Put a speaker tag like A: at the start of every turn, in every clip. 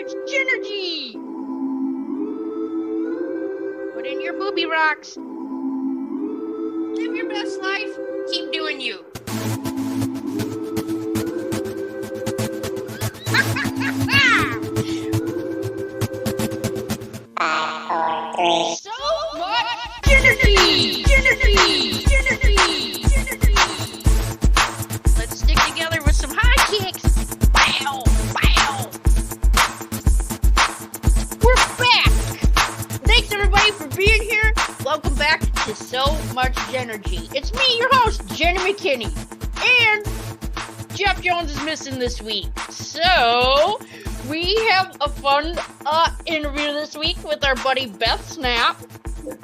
A: It's Genergy! Put in your booby rocks. Live your best life. Keep doing you. So much energy! Let's stick together with some high kicks. Wow! Wow! We're back! Thanks everybody for being here. Welcome back to So Much Energy. It's me, your host, Jenny McKinney. And Jeff Jones is missing this week. So we have a fun interview this week with our buddy Beth Snapp.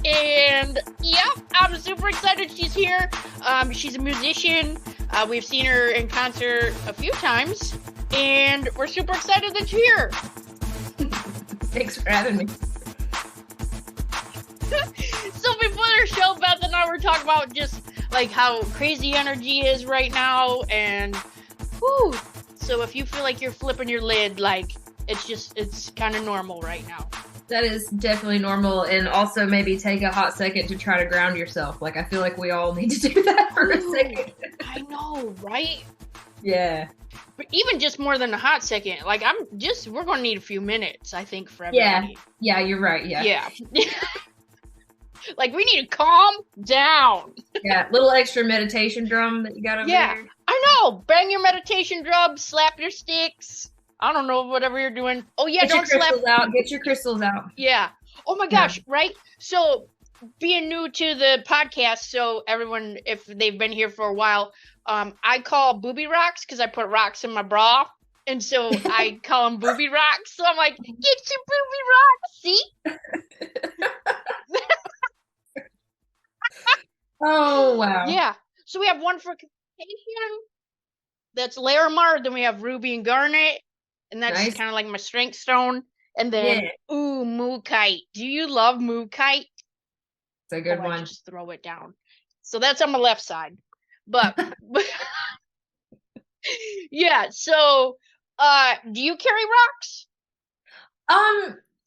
A: And yeah, I'm super excited she's here. She's a musician. We've seen her in concert a few times. And we're super excited that you're here.
B: Thanks for having me.
A: So before the show, Beth and I were talking about just like how crazy energy is right now. And whew, so if you feel like you're flipping your lid, like it's kind of normal right now.
B: That is definitely normal, and also maybe take a hot second to try to ground yourself. Like, I feel like we all need to do that for a second.
A: I know, right?
B: Yeah.
A: But even just more than a hot second, like we're going to need a few minutes, I think, for everybody.
B: Yeah, you're right, yeah.
A: Like, we need to calm down.
B: Yeah, little extra meditation drum that you got over there.
A: I know. Bang your meditation drum, slap your sticks. I don't know, whatever you're doing. Oh, yeah,
B: Get your crystals out. Get your crystals out.
A: Yeah. Oh, my gosh, right? So, being new to the podcast, so everyone, if they've been here for a while, I call booby rocks because I put rocks in my bra. And so I call them booby rocks. So I'm like, get your booby rocks, see?
B: Oh, wow.
A: Yeah. So we have one for communication. That's Larimar. Then we have Ruby and Garnet. And that's
B: Nice.
A: kind of like my strength stone. And then, Moo Kite. Do you love Moo Kite?
B: It's a good one.
A: I just throw it down. So that's on my left side. But yeah, so do you carry rocks?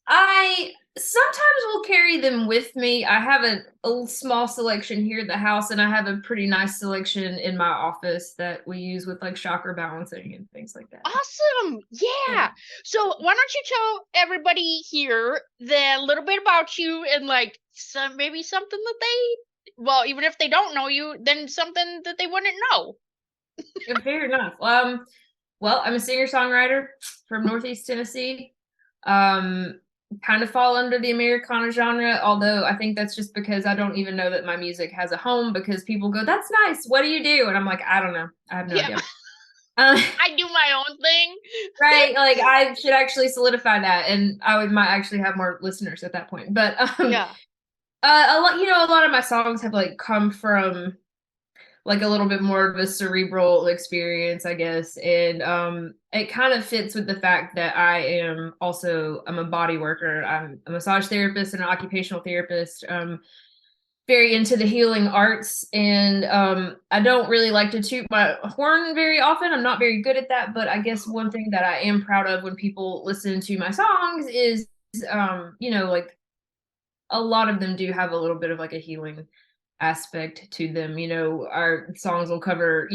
B: I sometimes will carry them with me. I have a small selection here at the house, and I have a pretty nice selection in my office that we use with like chakra balancing and things like that.
A: Awesome. Yeah. So why don't you tell everybody here a little bit about you and like maybe something that well, even if they don't know you, then something that they wouldn't know.
B: Fair enough. Well, I'm a singer-songwriter from Northeast Tennessee. Kind of fall under the Americana genre, although I think that's just because I don't even know that my music has a home, because people go, "That's nice. What do you do?" And I'm like, I don't know. I have no idea.
A: I do my own thing.
B: Right. Like, I should actually solidify that, and might actually have more listeners at that point. But
A: yeah.
B: A lot of my songs have like come from like a little bit more of a cerebral experience, I guess. And it kind of fits with the fact that I'm a body worker. I'm a massage therapist and an occupational therapist. Very into the healing arts. And I don't really like to toot my horn very often. I'm not very good at that. But I guess one thing that I am proud of when people listen to my songs is, like a lot of them do have a little bit of like a healing aspect to them. Our songs will cover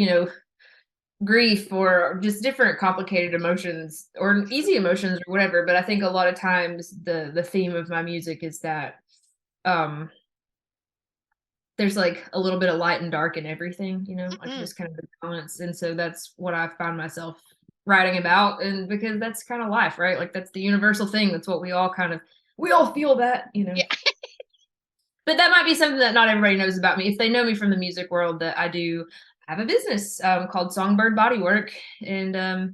B: grief or just different complicated emotions or easy emotions or whatever, but I think a lot of times the theme of my music is that there's like a little bit of light and dark in everything, like just kind of a balance. And so that's what I found myself writing about, and because that's kind of life, right? Like, that's the universal thing. That's what we all feel that.
A: Yeah.
B: But that might be something that not everybody knows about me. If they know me from the music world, that I do have a business called Songbird Bodywork, and I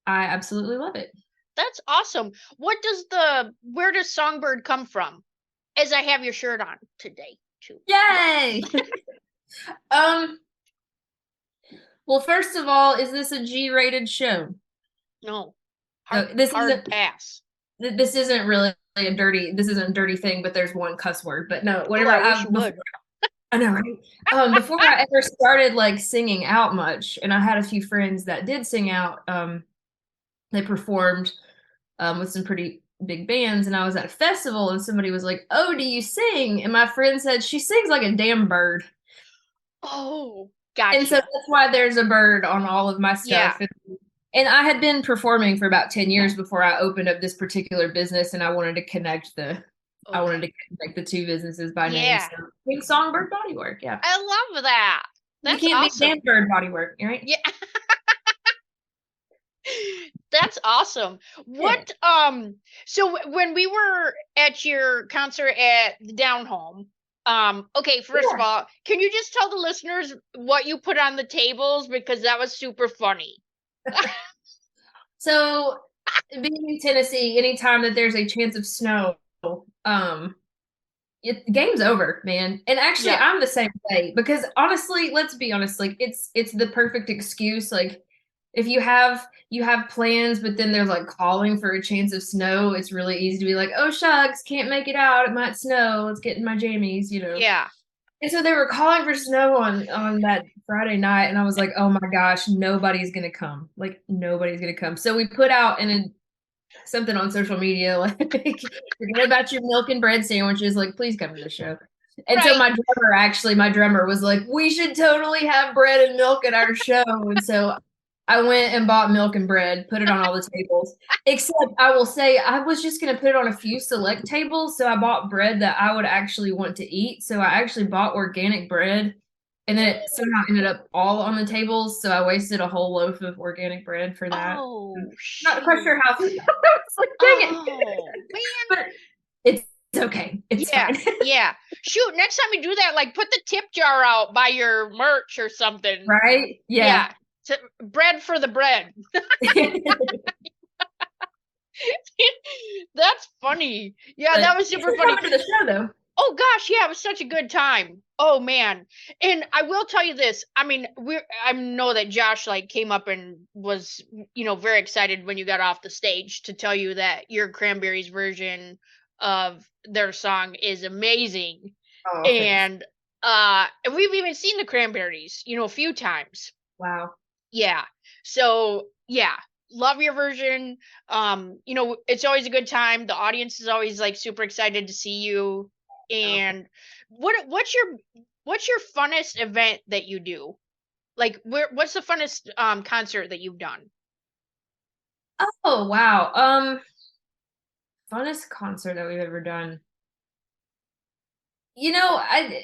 B: absolutely love it.
A: That's awesome. Where does Songbird come from? As I have your shirt on today, too.
B: Yay! Well, first of all, is this a G-rated show?
A: No.
B: Hard
A: pass.
B: This isn't really a dirty thing, but there's one cuss word. But no, whatever.
A: I would.
B: I know, right? Before I ever started like singing out much, and I had a few friends that did sing out, they performed with some pretty big bands, and I was at a festival, and somebody was like, "Oh, do you sing?" And my friend said, "She sings like a damn bird."
A: Oh,
B: And so
A: gotcha.
B: that's why there's a bird on all of my
A: Yeah.
B: stuff. And I had been performing for about 10 years before I opened up this particular business, and I wanted
A: Okay.
B: to connect the two businesses by name.
A: Yeah.
B: So Pink Songbird Bodywork, yeah.
A: I love that.
B: You
A: That's
B: can't be damn
A: awesome.
B: bird bodywork, right?
A: Yeah. That's awesome.
B: Yeah.
A: So when we were at your concert at the Down Home, okay, first of
B: Yeah.
A: all, can you just tell the listeners what you put on the tables because that was super funny.
B: So being in Tennessee, anytime that there's a chance of snow, um, game's over, man. And actually,
A: Yeah.
B: I'm the same way because honestly, let's be honest, like it's the perfect excuse. Like if you have plans, but then there's like calling for a chance of snow, it's really easy to be like, oh shucks, can't make it out. It might snow. Let's get in my jammies, you know.
A: Yeah.
B: And so they were calling for snow on that Friday night, and I was like, oh my gosh, nobody's gonna come. Like nobody's gonna come. So we put out something on social media like forget about your milk and bread sandwiches, like please come to the show. And so
A: Right.
B: my drummer was like, we should totally have bread and milk at our show. And so I went and bought milk and bread, put it on all the tables, except I will say I was just going to put it on a few select tables, so I bought bread that I would actually want to eat. So I actually bought organic bread, and then it somehow ended up all on the tables, so I wasted a whole loaf of organic bread for that.
A: Oh,
B: Not quite
A: shoot.
B: sure how. I was like, dang it.
A: Oh, man.
B: But it's okay. It's
A: Yeah.
B: fine.
A: Yeah. Shoot, next time you do that, like put the tip jar out by your merch or something.
B: Right? Yeah.
A: Yeah. Bread for the bread. That's funny. Yeah, that was
B: Thanks
A: super
B: for
A: funny.
B: coming to the show, though.
A: Oh gosh, yeah, it was such a good time. Oh man. And I will tell you this. I mean, I know that Josh like came up and was, very excited when you got off the stage to tell you that your Cranberries version of their song is amazing.
B: Oh, thanks.
A: And we've even seen the Cranberries, a few times.
B: Wow.
A: Yeah. So, yeah, love your version. It's always a good time. The audience is always like super excited to see you.
B: Oh,
A: And what's your funnest event that you do? Like what's the funnest concert that you've done?
B: oh wow. Funnest concert that we've ever done. I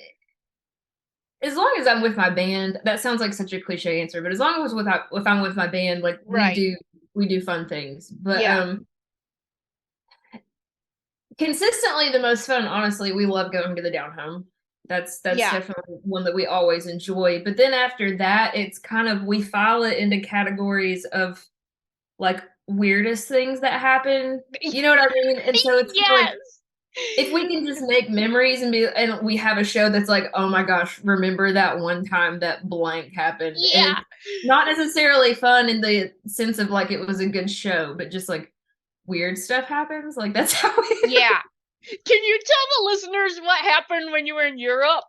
B: as long as I'm with my band, that sounds like such a cliche answer, but as long as if I'm with my band, like
A: Right.
B: we do fun things. But
A: Yeah.
B: consistently the most fun, honestly, we love going to the down home. That's
A: Yeah.
B: definitely one that we always enjoy. But then after that, it's kind of we file it into categories of like weirdest things that happen. You know what I mean? And so it's like
A: Yes.
B: if we can just make memories and we have a show that's like, oh my gosh, remember that one time that blank happened. And
A: Yeah.
B: it's not necessarily fun in the sense of like it was a good show, but just like weird stuff happens. Like that's how we
A: Yeah. Can you tell the listeners what happened when you were in Europe?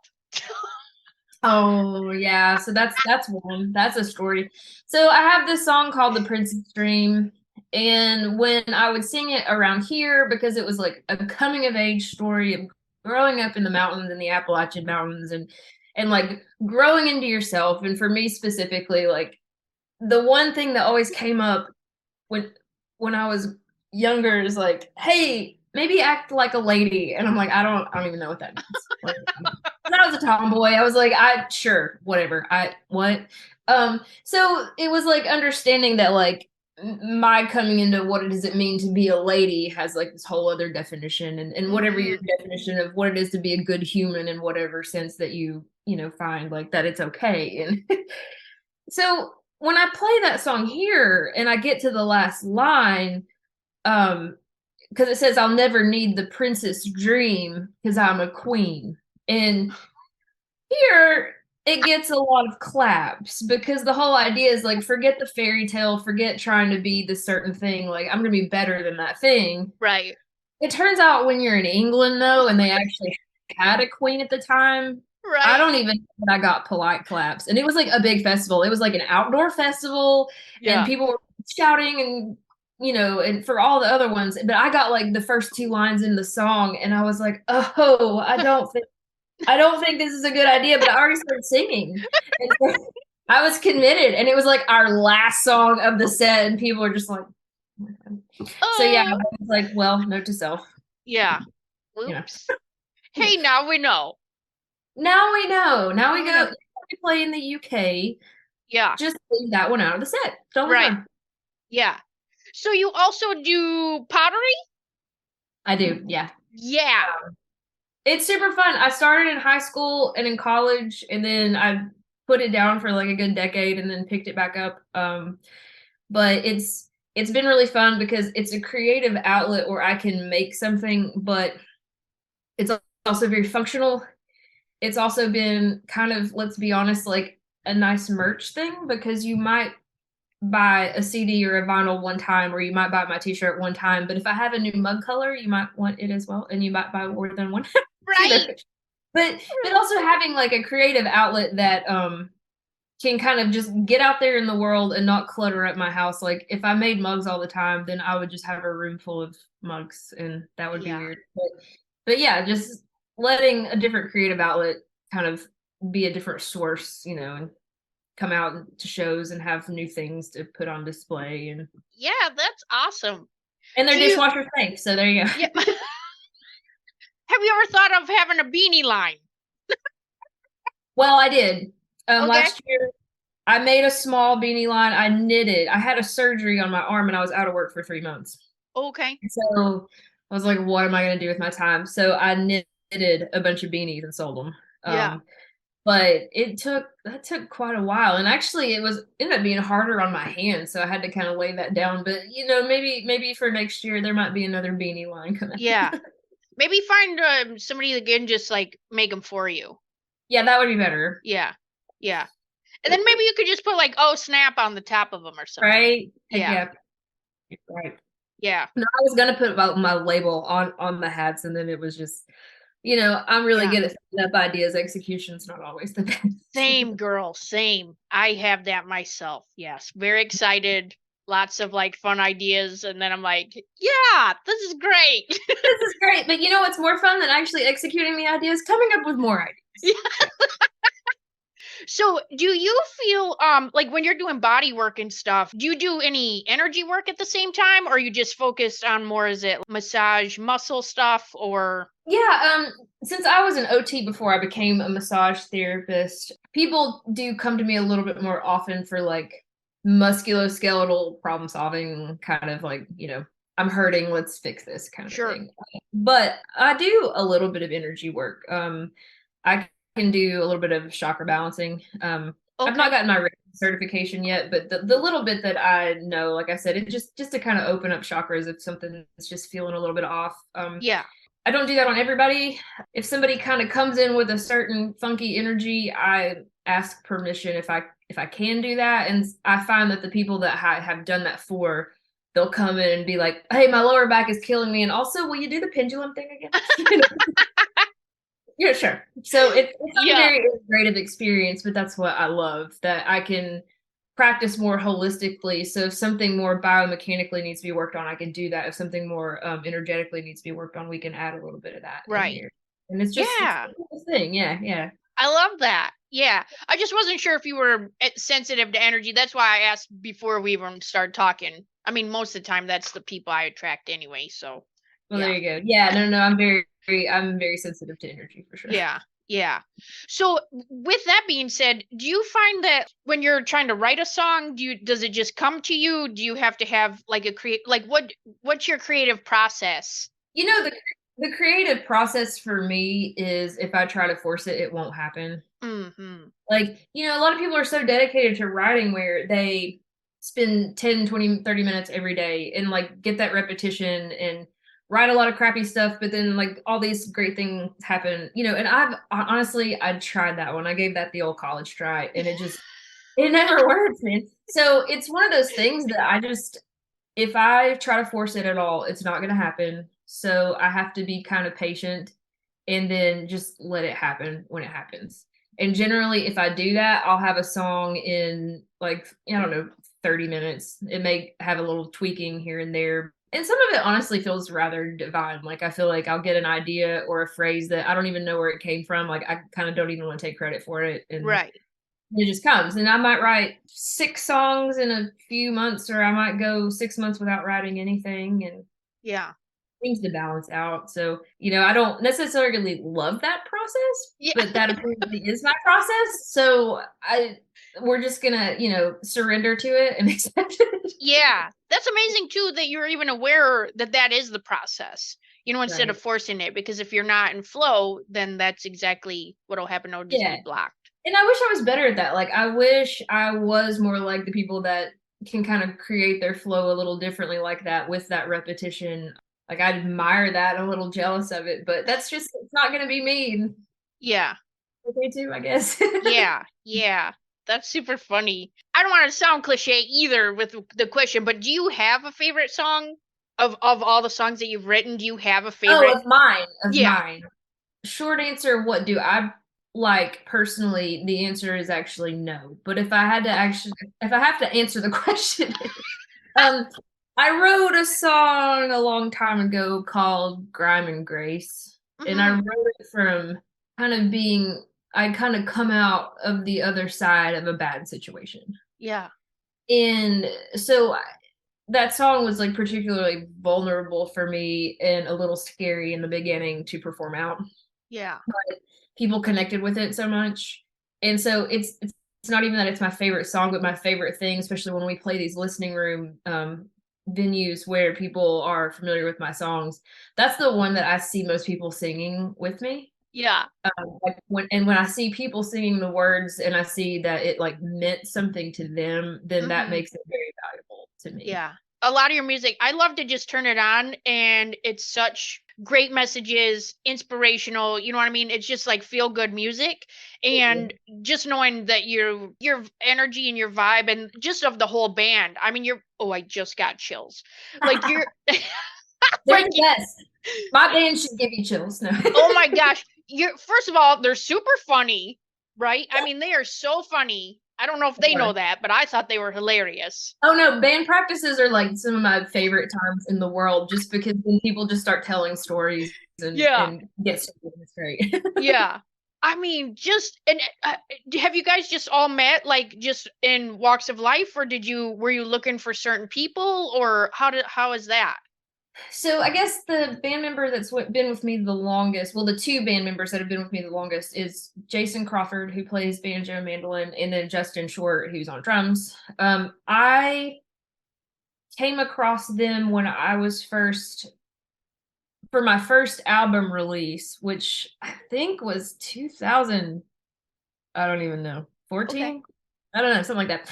B: Oh yeah, so that's one. That's a story. So I have this song called The Princess Dream, and when I would sing it around here because it was like a coming of age story of growing up in the mountains in the Appalachian Mountains and like growing into yourself, and for me specifically, like the one thing that always came up when when I was younger is like, hey, maybe act like a lady. And I'm like, I don't even know what that means. Like, when I was a tomboy, I was like, I sure, whatever. I what? So it was like understanding that like my coming into what does it mean to be a lady has like this whole other definition and whatever your
A: Mhm.
B: definition of what it is to be a good human in whatever sense that you find like that it's okay. And so when I play that song here and I get to the last line, because it says I'll never need the princess dream because I'm a queen. And here it gets a lot of claps because the whole idea is like forget the fairy tale, forget trying to be the certain thing, like I'm gonna be better than that thing.
A: Right.
B: It turns out when you're in England though, and they actually had a queen at the time, I
A: Right.
B: don't even know that I got polite claps. And it was like a big festival. It was like an outdoor festival, and
A: Yeah.
B: people were shouting and and for all the other ones, but I got like the first two lines in the song and I was like, oh, I don't think this is a good idea, but I already started singing. And so I was committed, and it was like our last song of the set, and people were just like, oh my God. So yeah, I was like, well, note to self.
A: Yeah.
B: You know.
A: Oops. Hey, now we know.
B: Now we know. Now we
A: We
B: go.
A: know.
B: We play in the UK.
A: Yeah.
B: Just leave that one out of the set. Totally
A: Right.
B: fine.
A: Yeah. So you also do pottery?
B: I do. Yeah.
A: Yeah.
B: It's super fun. I started in high school and in college, and then I put it down for like a good decade and then picked it back up. But it's been really fun because it's a creative outlet where I can make something, but it's also very functional. It's also been kind of, let's be honest, like a nice merch thing because you might buy a CD or a vinyl one time, or you might buy my t-shirt one time. But if I have a new mug color, you might want it as well, and you might buy more than one.
A: Right.
B: But also having like a creative outlet that can kind of just get out there in the world and not clutter up my house. Like if I made mugs all the time, then I would just have a room full of mugs, and that would be weird. But yeah, just letting a different creative outlet kind of be a different source, and come out to shows and have new things to put on display, and
A: Yeah, that's awesome.
B: they're dishwasher safe, so there you go.
A: Yeah. Have you ever thought of having a beanie line?
B: Well, I did.
A: Okay.
B: Last year I made a small beanie line. I knitted. I had a surgery on my arm and I was out of work for 3 months.
A: Okay.
B: So I was like, what am I going to do with my time? So I knitted a bunch of beanies and sold them.
A: Yeah.
B: But that took quite a while. And actually it ended up being harder on my hands. So I had to kind of lay that down. But maybe for next year, there might be another beanie line coming.
A: Yeah. Maybe find somebody again, just like make them for you.
B: Yeah, that would be better.
A: Yeah. Yeah. And then maybe you could just put like, oh, snap on the top of them or something.
B: Right?
A: Yeah.
B: Right.
A: Yeah.
B: No, I was gonna put my label on the hats, and then it was just, I'm really good at setting up ideas. Execution's not always the best.
A: Same, girl, same. I have that myself. Yes. Very excited. Lots of like fun ideas, and then I'm like, yeah, this is great.
B: This is great. But you know what's more fun than actually executing the ideas? Coming up with more ideas.
A: Yeah. So do you feel like when you're doing body work and stuff, do you do any energy work at the same time, or are you just focused on more, is it massage muscle stuff, or?
B: Yeah, since I was an OT before I became a massage therapist, people do come to me a little bit more often for like musculoskeletal problem solving, kind of like, I'm hurting, let's fix this kind of thing. But I do a little bit of energy work. I can do a little bit of chakra balancing. I've not gotten my certification yet, but the little bit that I know, like I said, it just to kind of open up chakras if something is just feeling a little bit off.
A: Yeah.
B: I don't do that on everybody. If somebody kind of comes in with a certain funky energy, I ask permission if I can do that. And I find that the people that have done that for, they'll come in and be like, hey, my lower back is killing me. And also, will you do the pendulum thing again? Yeah, sure. So it's a very integrative experience, but that's what I love, that I can practice more holistically. So if something more biomechanically needs to be worked on, I can do that. If something more energetically needs to be worked on, we can add a little bit of that.
A: Right.
B: Here. And it's just it's a cool thing. Yeah.
A: I love that. Yeah. I just wasn't sure if you were sensitive to energy. That's why I asked before we even started talking. I mean, most of the time that's the people I attract anyway. So.
B: Well, there you go. Yeah. No. I'm very sensitive to energy for sure.
A: Yeah. So with that being said, do you find that when you're trying to write a song, does it just come to you? Do you have to have like what's your creative process?
B: The creative process for me is, if I try to force it, it won't happen.
A: Mm-hmm.
B: Like, a lot of people are so dedicated to writing where they spend 10, 20, 30 minutes every day and like get that repetition and write a lot of crappy stuff, but then like all these great things happen, and I tried that one. I gave that the old college try, and it never works, man. So it's one of those things that if I try to force it at all, it's not going to happen. So I have to be kind of patient and then just let it happen when it happens. And generally, if I do that, I'll have a song in like, I don't know, 30 minutes. It may have a little tweaking here and there. And some of it honestly feels rather divine. Like I feel like I'll get an idea or a phrase that I don't even know where it came from. Like I kind of don't even want to take credit for it. And
A: Right.
B: it just comes. And I might write 6 songs in a few months, or I might go 6 months without writing anything. And
A: Yeah.
B: things to balance out. So, I don't necessarily love that process,
A: Yeah.
B: but that apparently is my process. So we're just gonna, surrender to it and accept it.
A: Yeah. That's amazing too that you're even aware that that is the process, instead of
B: Right.
A: forcing it, because if you're not in flow, then that's exactly what'll happen. It'll just
B: Yeah.
A: be blocked.
B: And I wish I was better at that. Like I wish I was more like the people that can kind of create their flow a little differently like that with that repetition. Like I admire that. I'm a little jealous of it, but that's just it's not gonna be me.
A: Yeah.
B: Okay too, I guess.
A: Yeah. Yeah. That's super funny. I don't want to sound cliche either with the question, but do you have a favorite song of all the songs that you've written? Do you have a
B: Oh,
A: favorite?
B: of mine. Of
A: Yeah.
B: mine. Short answer, what do I like personally? The answer is actually no. But if I have to answer the question, um, I wrote a song a long time ago called Grime and Grace. And I
A: Mhm.
B: wrote it from kind of being, I kind of come out of the other side of a bad situation.
A: Yeah.
B: And so that song was like particularly vulnerable for me and a little scary in the beginning to perform out.
A: Yeah.
B: But people connected with it so much. And so it's not even that it's my favorite song, but my favorite thing, especially when we play these listening room venues where people are familiar with my songs. That's the one that I see most people singing with me.
A: Yeah.
B: Like when I see people singing the words and I see that it like meant something to them, then that
A: Mhm.
B: makes it very valuable to me.
A: Yeah. A lot of your music, I love to just turn it on and it's such great messages, inspirational, you know what I mean? It's just like feel good music, and just knowing that your energy and your vibe and just of the whole band. I mean, I just got chills. Like you're
B: They're
A: like
B: the best. My band should give you chills. No.
A: oh my gosh. You're first of all, they're super funny, right? I mean, they are so funny. I don't know if they know that, but I thought they were hilarious.
B: Oh no, band practices are like some of my favorite times in the world just because then people just start telling stories and
A: Yeah.
B: get started. It's great.
A: Yeah. I mean, just and have you guys just all met like just in walks of life, or were you looking for certain people, or how is that?
B: So I guess the band member that's been with me the longest, well, the two band members that have been with me the longest is Jason Crawford, who plays banjo and mandolin, and then Justin Short, who's on drums. I came across them when I was for my first album release, which I think was 2000. I don't even know,
A: Okay.
B: 14. I don't know, something like that.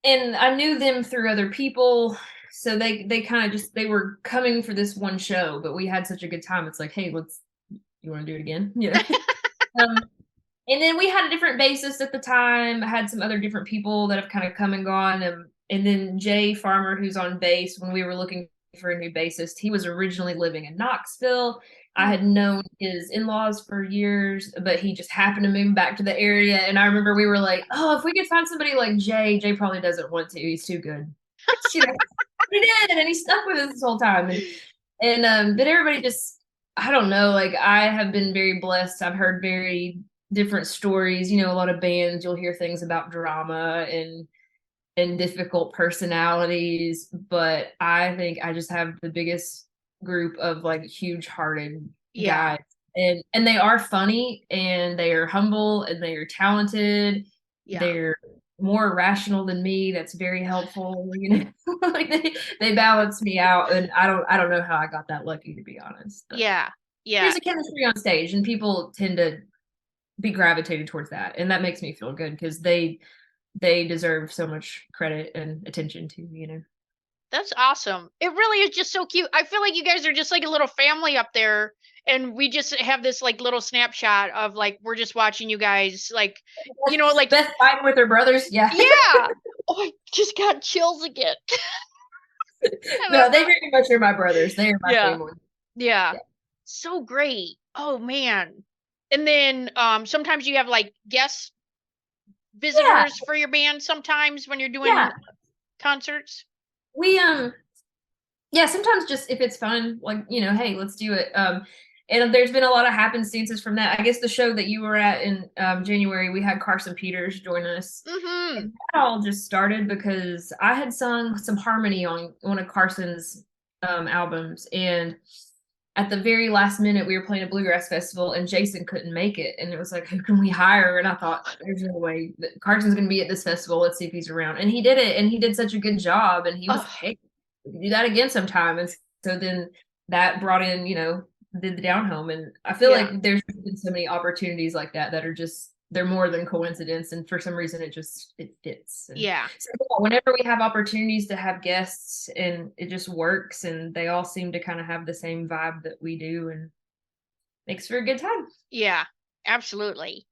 B: And I knew them through other people, so they kind of just they were coming for this one show, but we had such a good time. It's like, hey, you want to do it again? Um, and then we had a different bassist at the time. I had some other different people that have kind of come and gone. And then Jay Farmer, who's on bass, when we were looking for a new bassist, he was originally living in Knoxville. I
A: Mm.
B: had known his in-laws for years, but he just happened to move back to the area. And I remember we were like, oh, if we could find somebody like Jay probably doesn't want to. He's too good. He did, and he stuck with us this whole time. But everybody just, I don't know, like I have been very blessed. I've heard very different stories. A lot of bands, you'll hear things about drama and difficult personalities, but I think I just have the biggest group of like huge hearted
A: Yeah.
B: guys. And they are funny and they are humble and they are talented.
A: Yeah.
B: They're more rational than me. That's very helpful. Like they balance me out, and I don't know how I got that lucky, to be honest. But
A: Yeah. Yeah.
B: there's a chemistry on stage and people tend to be gravitated towards that, and that makes me feel good because they deserve so much credit and attention too.
A: That's awesome. It really is just so cute. I feel like you guys are just like a little family up there, and we just have this like little snapshot of like we're just watching you guys like like
B: Beth fighting with her brothers. Yeah.
A: yeah. Oh, I just got chills again. I
B: No,
A: love
B: they
A: that.
B: very much are my brothers. They are my
A: Yeah.
B: family.
A: Yeah.
B: Yeah.
A: So great. Oh man. And then sometimes you have like guest
B: Yeah,
A: visitors for your band sometimes when you're
B: yeah.
A: doing concerts?
B: We yeah, sometimes just if it's fun, like, hey, let's do it. And there's been a lot of happenstances from that. I guess the show that you were at in January, we had Carson Peters join us.
A: Mm-hmm.
B: And that all just started because I had sung some harmony on one of Carson's albums, and at the very last minute, we were playing a bluegrass festival, and Jason couldn't make it, and it was like, who can we hire? And I thought, there's no way that Carson's going to be at this festival. Let's see if he's around, and he did it, and he did such a good job, and he was like,
A: Oh,
B: hey, we can do that again sometime. And so then that brought in, did the down home, and I feel
A: yeah.
B: like there's been so many opportunities like that are just they're more than coincidence, and for some reason it fits. And
A: Yeah.
B: so yeah, whenever we have opportunities to have guests, and it just works, and they all seem to kind of have the same vibe that we do, and makes for a good time.
A: Yeah. Absolutely.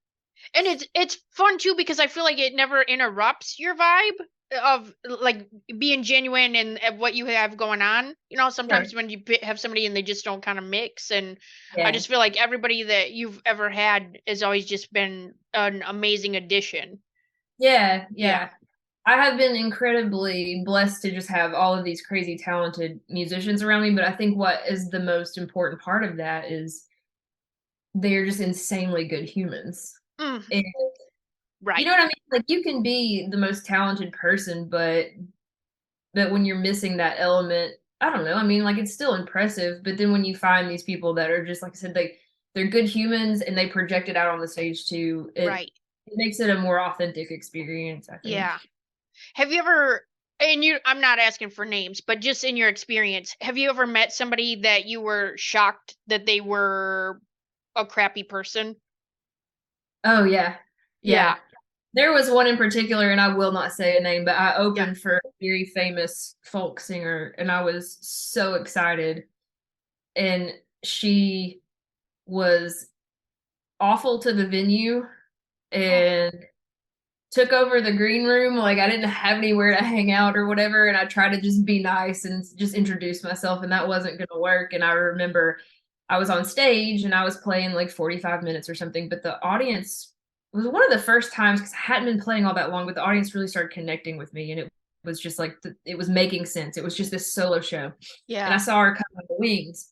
A: And it's fun too because I feel like it never interrupts your vibe of like being genuine and what you have going on.
B: Sure.
A: Sometimes when you have somebody and they just don't kind of mix, and I
B: Yeah.
A: just feel like everybody that you've ever had has always just been an amazing addition.
B: Yeah,
A: Yeah.
B: yeah. I have been incredibly blessed to just have all of these crazy talented musicians around me, but I think what is the most important part of that is they're just insanely good humans.
A: Mm,
B: And you
A: right.
B: know what I mean? Like, you can be the most talented person, but when you're missing that element, I don't know. I mean, like, it's still impressive, but then when you find these people that are just, like I said, they're good humans, and they project it out on the stage too,
A: Right.
B: it makes it a more authentic experience, I think.
A: Yeah. Have you ever, and I'm not asking for names, but just in your experience, have you ever met somebody that you were shocked that they were a crappy person?
B: Oh yeah.
A: Yeah.
B: Yeah. There was one in particular, and I will not say a name, but I
A: Yeah.
B: opened for a very famous folk singer, and I was so excited. And she was awful to the venue
A: Oh,
B: and took over the green room. Like, I didn't have anywhere to hang out or whatever, and I tried to just be nice and just introduce myself, and that wasn't going to work. And I remember I was on stage and I was playing like 45 minutes or something, but the audience was one of the first times, because I hadn't been playing all that long, but the audience really started connecting with me, and it was just like it was making sense. It was just this solo show, and I
A: yeah.
B: saw her come on the wings,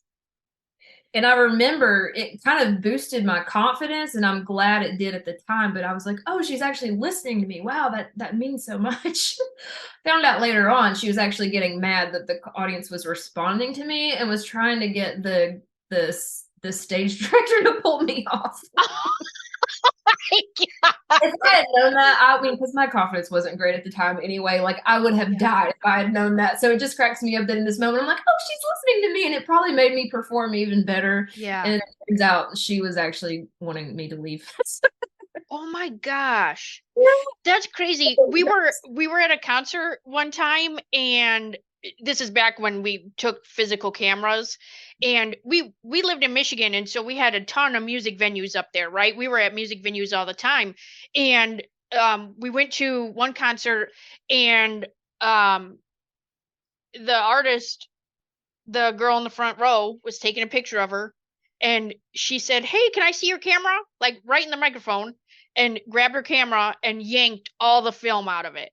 B: and I remember it kind of boosted my confidence, and I'm glad it did at the time. But I was like, oh, she's actually listening to me. Wow, that means so much. Found out later on she was actually getting mad that the audience was responding to me, and was trying to get the stage director to pull me off. If I had known that, I mean, because my confidence wasn't great at the time anyway, like, I would have
A: Yeah.
B: died if I had known that. So it just cracks me up that in this moment, I'm like, oh, she's listening to me. And it probably made me perform even better.
A: Yeah.
B: And it turns out she was actually wanting me to leave.
A: Oh my gosh. That's crazy. We were at a concert one time, and this is back when we took physical cameras, and we lived in Michigan, and so we had a ton of music venues up there, right? We were at music venues all the time. And we went to one concert, and um the artist, the girl in the front row, was taking a picture of her, and she said, "Hey, can I see your camera?" Like, right in the microphone, and grabbed her camera and yanked all the film out of it.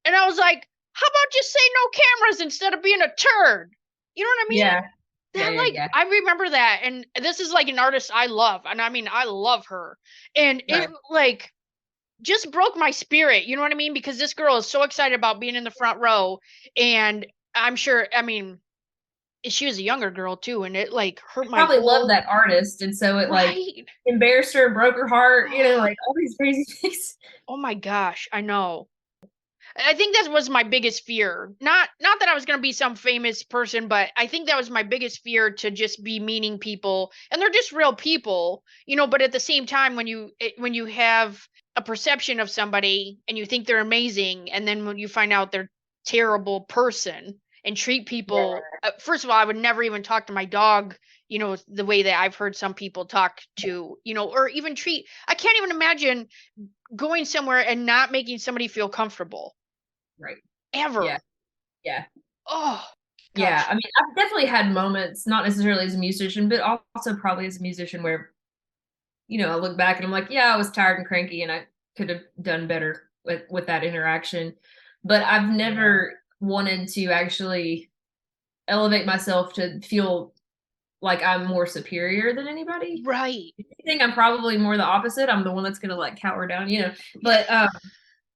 A: And I was like, "How about just say no cameras instead of being a turd?" You know what I mean?
B: Yeah. Yeah.
A: That,
B: Yeah.
A: like,
B: Yeah.
A: I remember that, and this is like an artist I love, and I mean I love her. And it,
B: Right.
A: like, just broke my spirit, you know what I mean? Because this girl is so excited about being in the front row, and I'm sure, I mean, she was a younger girl too, and it, like, hurt my
B: Probably loved
A: whole,
B: that artist. And so it, like,
A: right.
B: embarrassed her, broke her heart, like all these crazy things.
A: Oh my gosh, I know. I think that was my biggest fear. Not that I was going to be some famous person, but I think that was my biggest fear, to just be meeting people, and they're just real people, but at the same time, when you have a perception of somebody and you think they're amazing, and then when you find out they're terrible person and treat
B: Yeah.
A: people, first of all, I would never even talk to my dog, the way that I've heard some people talk to, or even treat, I can't even imagine going somewhere and not making somebody feel comfortable.
B: Right. Yeah.
A: Ever.
B: Yeah.
A: Oh,
B: Yeah,
A: gosh.
B: I mean, I've definitely had moments, not necessarily as a musician, but also probably as a musician, where, I look back and I'm like, yeah, I was tired and cranky, and I could have done better with that interaction. But I've never wanted to actually elevate myself to feel like I'm more superior than anybody.
A: Right.
B: I think I'm probably more the opposite. I'm the one that's gonna like cower down, you know. But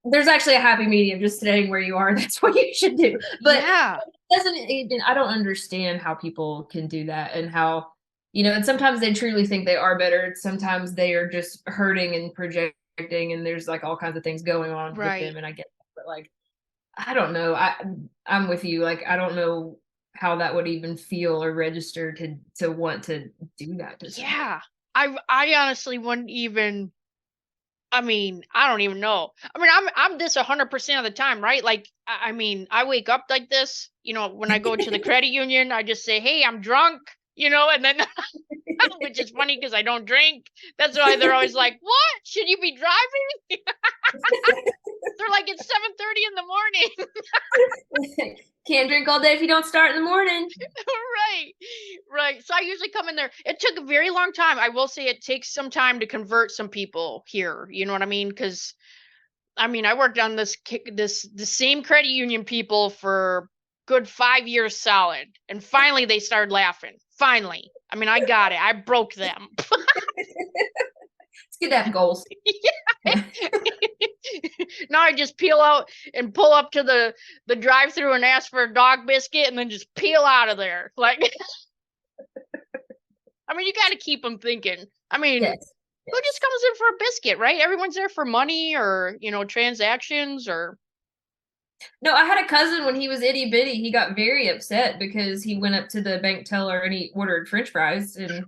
B: there's actually a happy medium. Just staying where you are. That's what you should do. But
A: Yeah.
B: I don't understand how people can do that and how, you know, and sometimes they truly think they are better. Sometimes they are just hurting and projecting, and there's like all kinds of things going on with them. And I get that, but like, I don't know. I'm with you. Like, I don't know how that would even feel or register to want to do that to someone.
A: Yeah. I honestly wouldn't even. I mean, I don't even know. I mean, I'm this 100% of the time, right? Like, I mean, I wake up like this. You know, when I go to the credit union, I just say, "Hey, I'm drunk," you know, and then which is funny because I don't drink. That's why they're always like, "What? Should you be driving?" They're like, "It's 7:30 in the morning."
B: Can't drink all day if you don't start in the morning.
A: Right. Right. So I usually come in there. It took a very long time. I will say it takes some time to convert some people here. You know what I mean? Because I mean, I worked on the same credit union people for good 5 years solid, and finally they started laughing. Finally, I mean, I got it. I broke them.
B: It's good to have goals.
A: Yeah. Now I just peel out and pull up to the drive-through and ask for a dog biscuit, and then just peel out of there. Like, I mean, you got to keep them thinking. I mean,
B: yes.
A: who just comes in for a biscuit, right? Everyone's there for money or, you know, transactions or.
B: No, I had a cousin when he was itty bitty. He got very upset because he went up to the bank teller and he ordered French fries and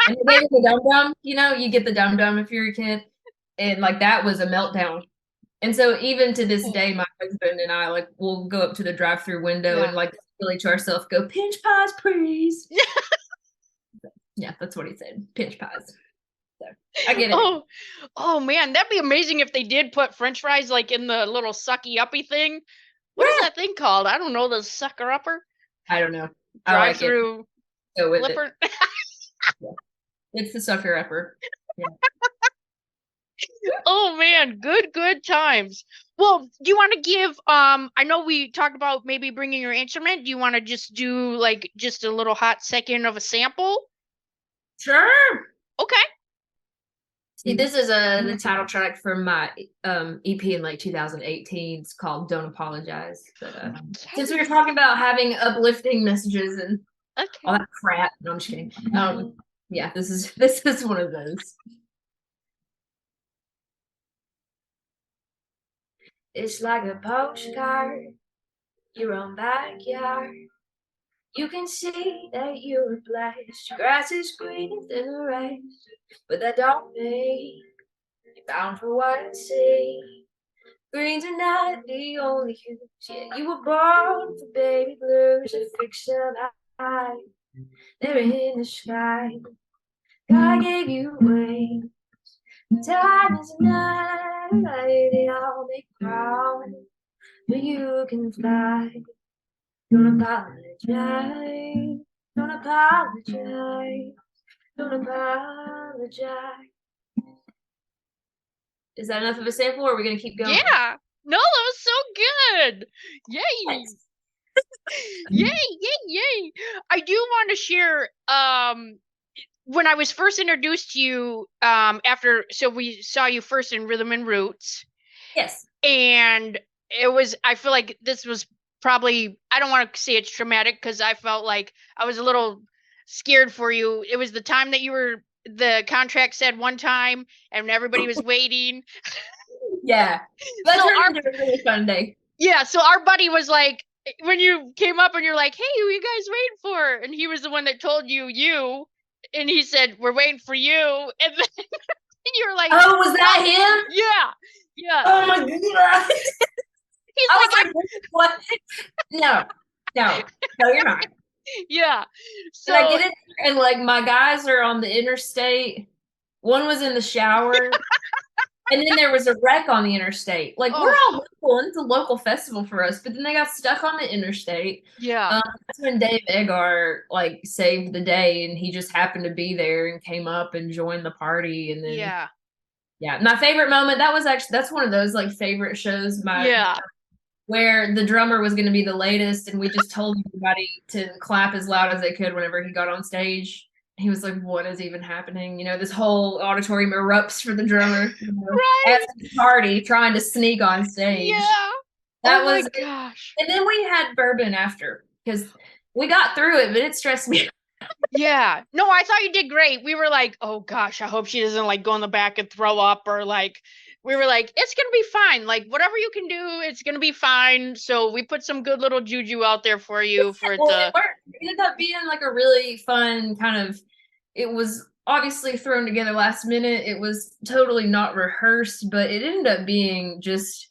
B: he gave him the dum dum. You know, you get the dum dum if you're a kid, and like that was a meltdown. And so even to this day, my husband and I like will go up to the drive through window and like really to ourselves go pinch pies, please. Yeah, that's what he said. Pinch pies. So I get it.
A: Oh man, that'd be amazing if they did put French fries like in the little sucky uppy thing. What is that thing called? I don't know. The sucker upper.
B: I don't know.
A: Drive through.
B: Go with
A: flipper.
B: it. Yeah. It's the sucker upper. Yeah.
A: Oh man, good times. Well, do you want to give I know we talked about maybe bringing your instrument. Do you want to just do like just a little hot second of a sample?
B: Sure.
A: Okay.
B: See, this is the title track from my EP in like 2018. It's called "Don't Apologize." But since we were talking about having uplifting messages and all that crap, no, I'm just kidding. Yeah, this is one of those. It's like a postcard, your own backyard. You can see that you were blessed. Your grass is greener than the rest, but that don't mean you're bound for what I see. Greens are not the only hues. Yeah, you were born for baby blues to fix them high. They're in the sky. God gave you wings. Time is not they all make proud, but you can fly. Don't apologize. Don't apologize. Don't apologize. Is that enough of a sample, or are we gonna keep going?
A: Yeah. No, that was so good. Yay. Yay. I do want to share when I was first introduced to you so we saw you first in Rhythm and Roots.
B: Yes.
A: And I feel like this was probably, I don't want to say it's traumatic because I felt like I was a little scared for you. It was the time that the contract said one time and everybody was waiting.
B: Yeah. That turned into a really fun day. Yeah,
A: so our buddy was like, when you came up and you're like, hey, who are you guys waiting for? And he was the one that told you, and he said, we're waiting for you. And then you were like,
B: oh, was that him?
A: Yeah.
B: Oh my god. He's like, what? No, you're not.
A: Yeah. So
B: and I get it, and like my guys are on the interstate. One was in the shower, and then there was a wreck on the interstate. Like we're all local, and it's a local festival for us. But then they got stuck on the interstate.
A: Yeah.
B: That's when Dave Egar like saved the day, and he just happened to be there and came up and joined the party, and then Yeah, my favorite moment, that's one of those like favorite shows my
A: Yeah.
B: where the drummer was going to be the latest and we just told everybody to clap as loud as they could whenever he got on stage. He was like, what is even happening? You know, this whole auditorium erupts for the drummer, you know, at
A: Right.
B: the party trying to sneak on stage.
A: Yeah. Oh
B: That
A: my
B: was it.
A: gosh.
B: And then we had bourbon after because we got through it, but it stressed me.
A: Yeah. No, I thought you did great. We were like, oh gosh, I hope she doesn't like go in the back and throw up, or like we were like, it's gonna be fine. Like whatever you can do, it's gonna be fine. So we put some good little juju out there for you for it
B: Well, it
A: to.
B: worked. It ended up being like a really fun kind of, it was obviously thrown together last minute. It was totally not rehearsed, but it ended up being just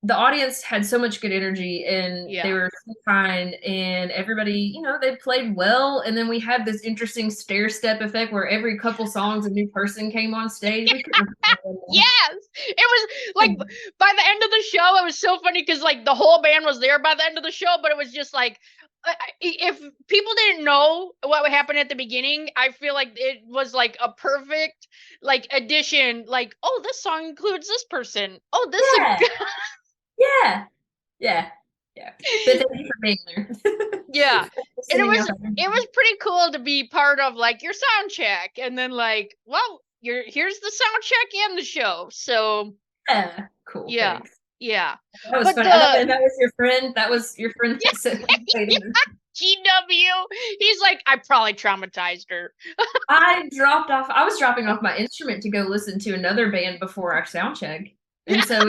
B: the audience had so much good energy and they
A: Yeah.
B: were so kind and everybody, you know, they played well. And then we had this interesting stair step effect where every couple songs a new person came on stage. We couldn't.
A: Yes. It was like by the end of the show, it was so funny because like the whole band was there by the end of the show, but it was just like if people didn't know what happened at the beginning, I feel like it was like a perfect like addition. Like, oh, this song includes this person. Oh, this is
B: Yeah, yeah, yeah, yeah. But thank you for being there.
A: yeah. And
B: Sitting out there.
A: it was pretty cool to be part of like your sound check, and then like, well, here's the sound check and the show. So
B: Yeah, cool.
A: yeah,
B: Thanks.
A: yeah.
B: That was
A: But
B: funny. And that was your friend. That was your friend that said
A: GW, he's like, I probably traumatized her.
B: I dropped off. I was dropping off my instrument to go listen to another band before our sound check, and so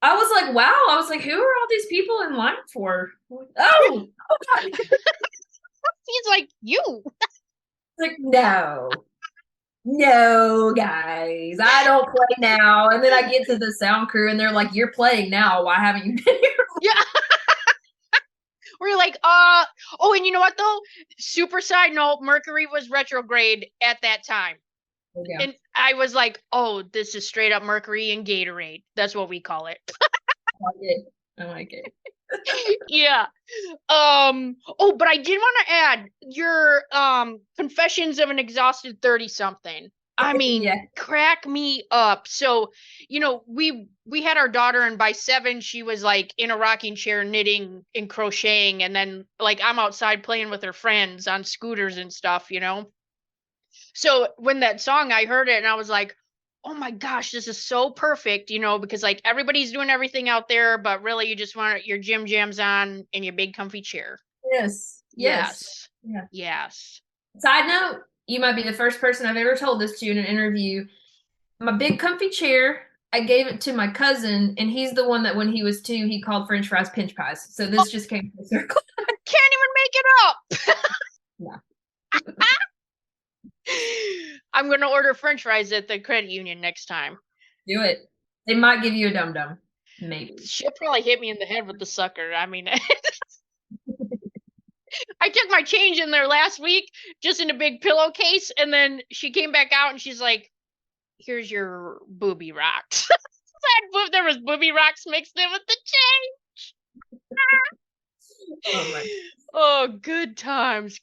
B: I was like, "Wow!" I was like, "Who are all these people in line for?" Oh,
A: He's like, you.
B: like no, no, guys, I don't play now. And then I get to the sound crew, and they're like, "You're playing now. Why haven't you been here?"
A: Yeah. We're like, oh, and you know what though? Super side note, Mercury was retrograde at that time.
B: Yeah.
A: And I was like, oh, this is straight up Mercury and Gatorade. That's what we call it.
B: I like it. I like it.
A: Yeah. Oh, but I did want to add your Confessions of an Exhausted 30 something. I mean,
B: Yeah.
A: crack me up. So, you know, we had our daughter, and by 7 she was like in a rocking chair knitting and crocheting, and then like I'm outside playing with her friends on scooters and stuff, you know. So when that song, I heard it and I was like, oh my gosh, this is so perfect, you know, because like everybody's doing everything out there, but really you just want your gym jams on in your big comfy chair.
B: Yes. Yes.
A: Yes.
B: Yeah.
A: Yes.
B: Side note, you might be the first person I've ever told this to in an interview. My big comfy chair, I gave it to my cousin, and he's the one that when he was 2, he called French fries pinch pies. So
A: Oh,
B: this just came full circle.
A: can't even make it up.
B: Yeah.
A: I'm going to order French fries at the credit union next time.
B: Do it. They might give you a dum dum. Maybe.
A: She'll probably hit me in the head with the sucker. I mean, I took my change in there last week just in a big pillowcase, and then she came back out and she's like, here's your booby rocks. There was booby rocks mixed in with the change.
B: Oh, my.
A: Oh, good times.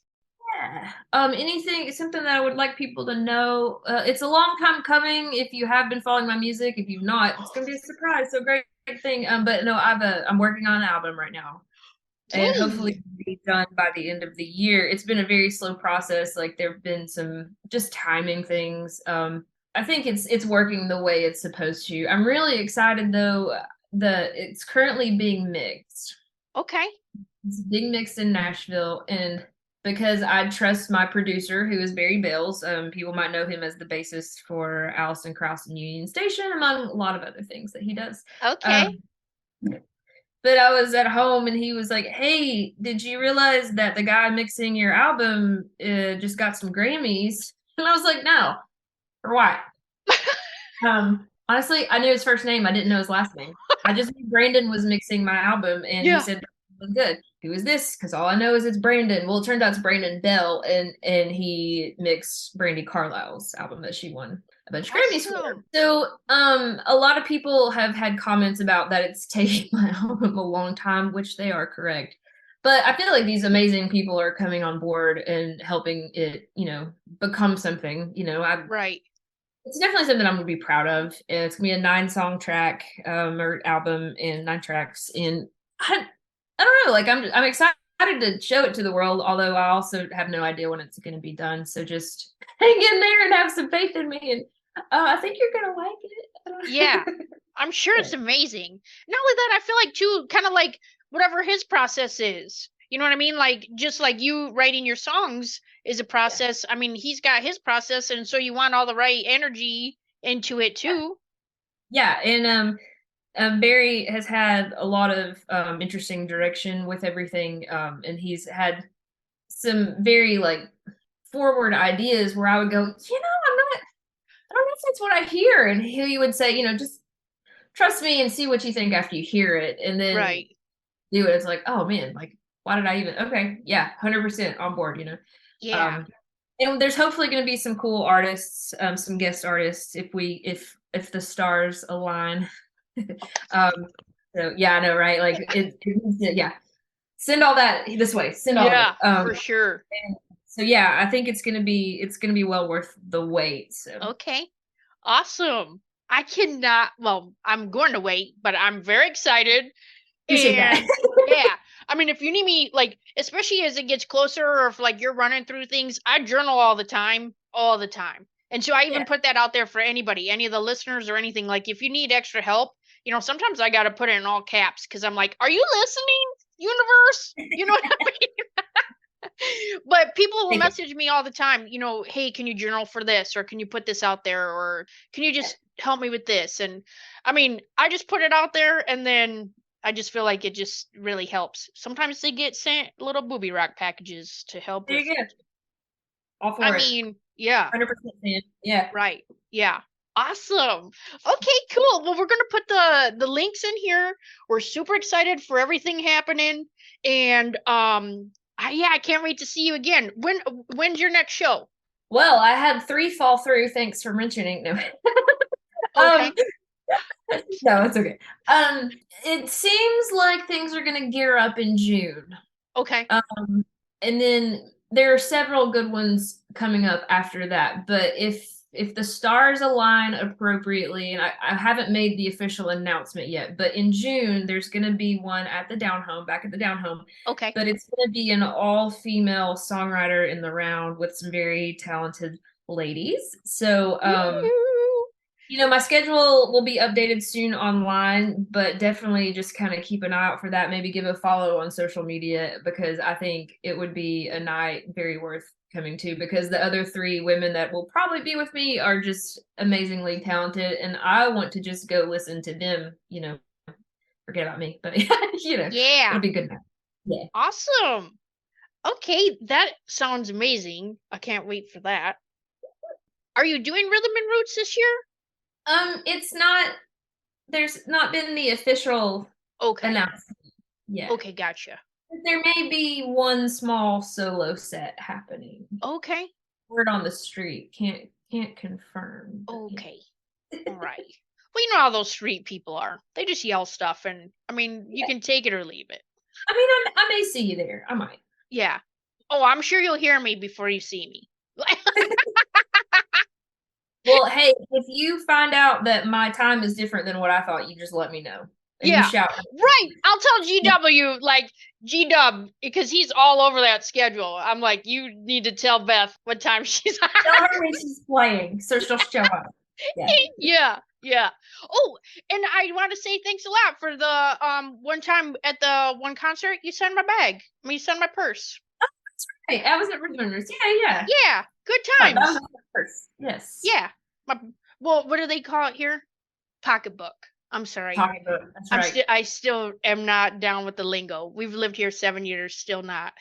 B: Yeah. Anything, something that I would like people to know. It's a long time coming. If you have been following my music, if you've not, it's gonna be a surprise. So great thing. But no, I'm working on an album right now, and hopefully
A: Yay.
B: be done by the end of the year. It's been a very slow process. Like there've been some just timing things. I think it's working the way it's supposed to. I'm really excited though. It's currently being mixed.
A: Okay.
B: It's being mixed in Nashville, and because I trust my producer, who is Barry Bales. People might know him as the bassist for Allison Krauss and Union Station, among a lot of other things that he does.
A: Okay.
B: But I was at home and he was like, "Hey, did you realize that the guy mixing your album just got some Grammys?" And I was like, "No, for what?" Honestly, I knew his first name. I didn't know his last name. I just knew Brandon was mixing my album, and he
A: Yeah.
B: said, "Was good. Who is this?" Because all I know is it's Brandon. Well, it turned out it's Brandon Bell, and he mixed Brandy Carlisle's album that she won a bunch of Grammys for.
A: Awesome.
B: So, a lot of people have had comments about that it's taking my album a long time, which they are correct. But I feel like these amazing people are coming on board and helping it, become something.
A: Right.
B: it's definitely something I'm gonna be proud of. It's gonna be a 9-song track or album in 9 tracks. And I don't know, like I'm excited to show it to the world, although I also have no idea when it's gonna be done. So just hang in there and have some faith in me, and I think you're gonna like
A: Yeah,
B: it.
A: I'm sure it's amazing. Not only that, I feel like too, kind of like whatever his process is. You know what I mean? Like just like you writing your songs is a
B: Yeah.
A: process. I mean, he's got his process, and so you want all the right energy into it too.
B: Yeah, and Barry has had a lot of interesting direction with everything, and he's had some very like forward ideas where I would go, I don't know if that's what I hear, and he would say, just trust me and see what you think after you hear it, and then
A: Right.
B: do it. It's like, oh man, like why did I even? Okay, yeah, 100% on board.
A: Yeah.
B: Um, and there's hopefully going to be some cool artists, some guest artists if the stars align. um, so yeah, I know, right? Like yeah. Send all that this way. Send all of it.
A: Yeah, for sure.
B: So yeah, I think it's gonna be well worth the wait. So
A: Okay. Awesome. I cannot, well, I'm going to wait, but I'm very excited.
B: appreciate that.
A: And yeah, I mean, if you need me, like, especially as it gets closer, or if like you're running through things, I journal all the time, all the time. And so I
B: Yeah.
A: even put that out there for anybody, any of the listeners or anything. Like, if you need extra help, sometimes I got to put it in all caps because I'm like, are you listening, universe? You know what I mean? But people will
B: Take it.
A: message me all the time, hey, can you journal for this? Or can you put this out there? Or can you just help me with this? And I mean, I just put it out there, and then I just feel like it just really helps. Sometimes they get sent little booby rock packages to help
B: There
A: with
B: you go.
A: it.
B: All
A: I
B: for it.
A: mean, yeah,
B: 100% fan. Yeah.
A: right. Yeah. Awesome. Okay, cool. Well, we're gonna put the links in here. We're super excited for everything happening. And I can't wait to see you again. When's your next show?
B: Well, I had 3 fall through. Thanks for mentioning. No.
A: Okay.
B: um, no, it's okay. It seems like things are gonna gear up in June.
A: Okay.
B: And then there are several good ones coming up after that. But if the stars align appropriately, and I haven't made the official announcement yet, but in June there's going to be one at the Down Home, back at the Down Home.
A: Okay.
B: But it's going to be an all-female songwriter in the round with some very talented ladies. So
A: Woo!
B: my schedule will be updated soon online, but definitely just kind of keep an eye out for that. Maybe give a follow on social media because I think it would be a night very worth coming to because the other 3 women that will probably be with me are just amazingly talented. And I want to just go listen to them, forget about me, but
A: Yeah.
B: it'll be good. Yeah.
A: Awesome. Okay, that sounds amazing. I can't wait for that. Are you doing Rhythm and Roots this year?
B: It's not, there's not been the official
A: Okay.
B: announcement yet.
A: Okay, gotcha.
B: There may be one small solo set happening.
A: Okay.
B: Word on the street. Can't confirm.
A: Okay. All right. Well, you know how those street people are. They just yell stuff, and I mean, you can take it or leave it.
B: I mean, I may see you there. I might.
A: Yeah. Oh, I'm sure you'll hear me before you see me.
B: Well, hey, if you find out that my time is different than what I thought, you just let me know. And you
A: Yeah.
B: shout.
A: Right. I'll tell GW, like, G-Dub, because he's all over that schedule. I'm like, you need to tell Beth what time she's on.
B: Tell her when she's playing, so she'll show up. Yeah.
A: Yeah. Yeah. Oh, and I want to say thanks a lot for the one time at the one concert you signed my bag. I mean, you signed my purse.
B: Hey, I was at Rhythm and Roots. Yeah.
A: Yeah. Good
B: That
A: times.
B: was my purse. Yes.
A: Yeah. Well, what do they call it here? Pocketbook. I'm sorry.
B: Pocketbook. That's right.
A: I still am not down with the lingo. We've lived here 7 years, still not.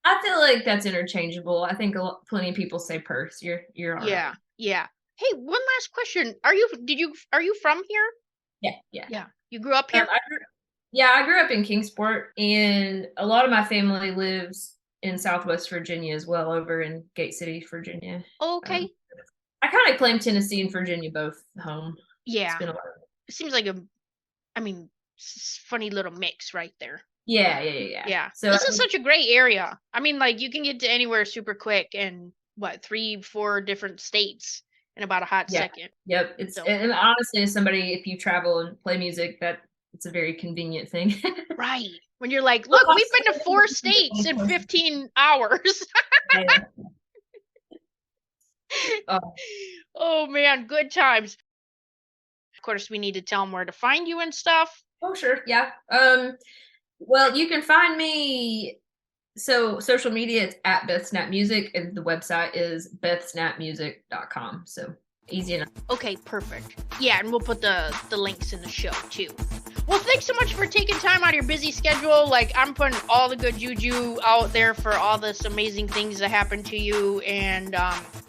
B: I feel like that's interchangeable. I think plenty of people say purse. You're all
A: Yeah.
B: right.
A: Yeah. Hey, one last question. Are you from here?
B: Yeah.
A: Yeah. You grew up here?
B: I grew up in Kingsport, and a lot of my family lives in Southwest Virginia as well, over in Gate City, Virginia.
A: Okay.
B: I kind of claim Tennessee and Virginia both home.
A: Yeah.
B: It's been a lot.
A: It seems like funny little mix right there.
B: Yeah.
A: Yeah.
B: So
A: This is such a great area. I mean, like, you can get to anywhere super quick in 3, 4 different states. in about a hot second.
B: Yep. And honestly, as somebody, if you travel and play music, it's a very convenient thing.
A: Right. When you're like, look, we've been to 4 states in 15 hours. Oh man, good times. Of course, we need to tell them where to find you and stuff.
B: Oh, sure. Yeah. Well, you can find me. So social media, it's at Beth Snapp Music, and the website is bethsnappmusic.com. So easy enough.
A: Okay, perfect. Yeah, and we'll put the links in the show too. Well, thanks so much for taking time out of your busy schedule. Like, I'm putting all the good juju out there for all this amazing things that happened to you. And,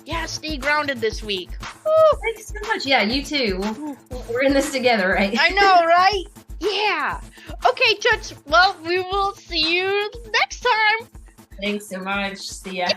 A: yeah, stay grounded this week.
B: Woo! Thanks so much. Yeah, you too. We're in this together, right?
A: I know, right? Yeah. Okay, Toots. Well, we will see you next time.
B: Thanks so much. See ya.